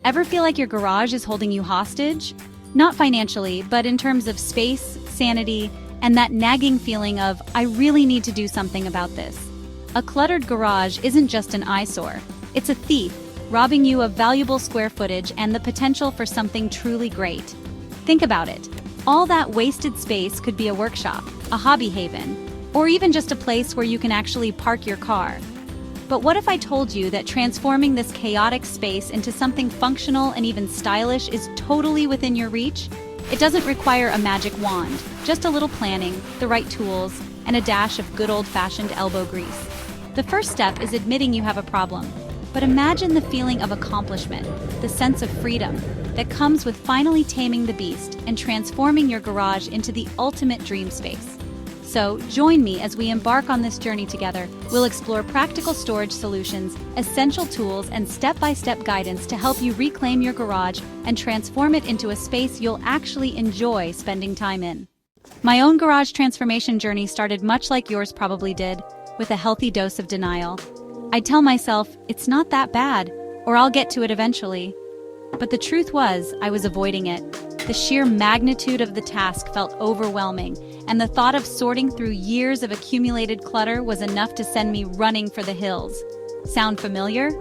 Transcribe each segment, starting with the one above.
Ever feel like your garage is holding you hostage? Not financially, but in terms of space, sanity, and that nagging feeling of, I really need to do something about this. A cluttered garage isn't just an eyesore. It's a thief, robbing you of valuable square footage and the potential for something truly great. Think about it. All that wasted space could be a workshop, a hobby haven, or even just a place where you can actually park your car. But what if I told you that transforming this chaotic space into something functional and even stylish is totally within your reach? It doesn't require a magic wand, just a little planning, the right tools, and a dash of good old-fashioned elbow grease. The first step is admitting you have a problem. But imagine the feeling of accomplishment, the sense of freedom that comes with finally taming the beast and transforming your garage into the ultimate dream space. So, join me as we embark on this journey together. We'll explore practical storage solutions, essential tools, and step-by-step guidance to help you reclaim your garage and transform it into a space you'll actually enjoy spending time in. My own garage transformation journey started much like yours probably did, with a healthy dose of denial. I'd tell myself, it's not that bad, or I'll get to it eventually. But the truth was, I was avoiding it. The sheer magnitude of the task felt overwhelming, and the thought of sorting through years of accumulated clutter was enough to send me running for the hills. Sound familiar?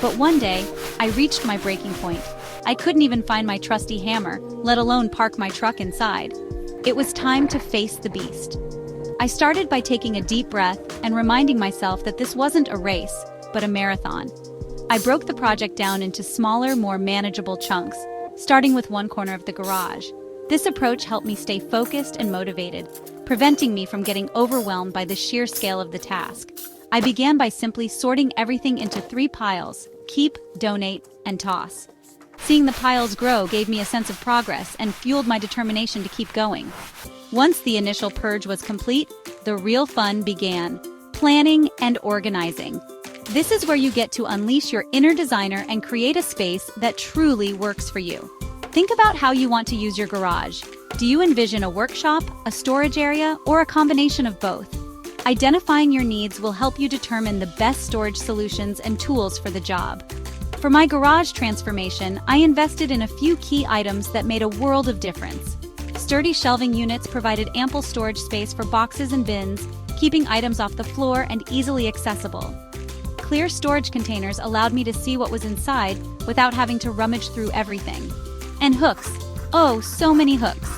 But one day, I reached my breaking point. I couldn't even find my trusty hammer, let alone park my truck inside. It was time to face the beast. I started by taking a deep breath and reminding myself that this wasn't a race, but a marathon. I broke the project down into smaller, more manageable chunks, starting with one corner of the garage. This approach helped me stay focused and motivated, preventing me from getting overwhelmed by the sheer scale of the task. I began by simply sorting everything into 3 piles: keep, donate, and toss. Seeing the piles grow gave me a sense of progress and fueled my determination to keep going. Once the initial purge was complete, the real fun began: planning and organizing. This is where you get to unleash your inner designer and create a space that truly works for you. Think about how you want to use your garage. Do you envision a workshop, a storage area, or a combination of both? Identifying your needs will help you determine the best storage solutions and tools for the job. For my garage transformation, I invested in a few key items that made a world of difference. Sturdy shelving units provided ample storage space for boxes and bins, keeping items off the floor and easily accessible. Clear storage containers allowed me to see what was inside without having to rummage through everything. And hooks. Oh, so many hooks.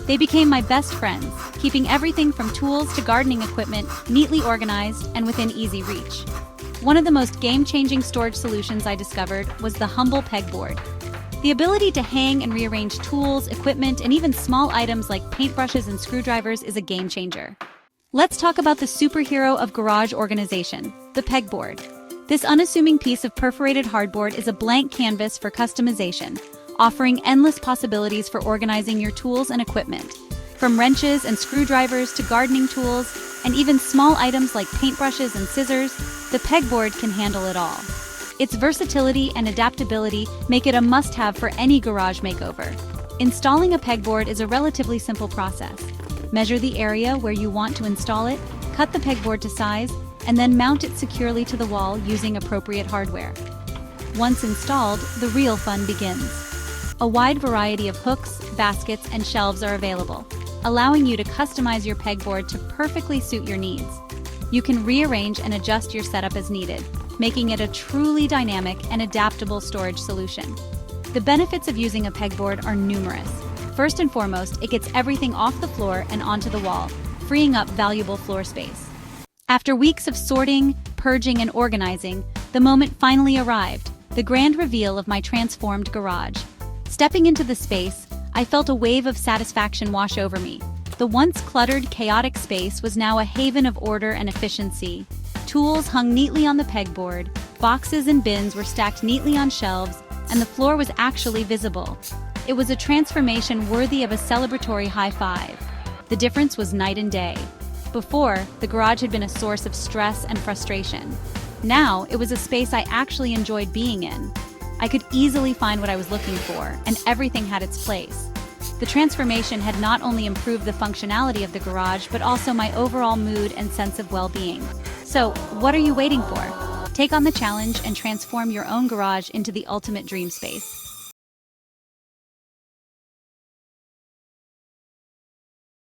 They became my best friends, keeping everything from tools to gardening equipment neatly organized and within easy reach. One of the most game-changing storage solutions I discovered was the humble pegboard. The ability to hang and rearrange tools, equipment, and even small items like paintbrushes and screwdrivers is a game changer. Let's talk about the superhero of garage organization, the pegboard. This unassuming piece of perforated hardboard is a blank canvas for customization, offering endless possibilities for organizing your tools and equipment. From wrenches and screwdrivers to gardening tools, and even small items like paintbrushes and scissors, the pegboard can handle it all. Its versatility and adaptability make it a must-have for any garage makeover. Installing a pegboard is a relatively simple process. Measure the area where you want to install it, cut the pegboard to size, and then mount it securely to the wall using appropriate hardware. Once installed, the real fun begins. A wide variety of hooks, baskets, and shelves are available, allowing you to customize your pegboard to perfectly suit your needs. You can rearrange and adjust your setup as needed, making it a truly dynamic and adaptable storage solution. The benefits of using a pegboard are numerous. First and foremost, it gets everything off the floor and onto the wall, freeing up valuable floor space. After weeks of sorting, purging, and organizing, the moment finally arrived, the grand reveal of my transformed garage. Stepping into the space, I felt a wave of satisfaction wash over me. The once cluttered, chaotic space was now a haven of order and efficiency. Tools hung neatly on the pegboard, boxes and bins were stacked neatly on shelves, and the floor was actually visible. It was a transformation worthy of a celebratory high five. The difference was night and day. Before, the garage had been a source of stress and frustration. Now, it was a space I actually enjoyed being in. I could easily find what I was looking for, and everything had its place. The transformation had not only improved the functionality of the garage, but also my overall mood and sense of well-being. So, what are you waiting for? Take on the challenge and transform your own garage into the ultimate dream space.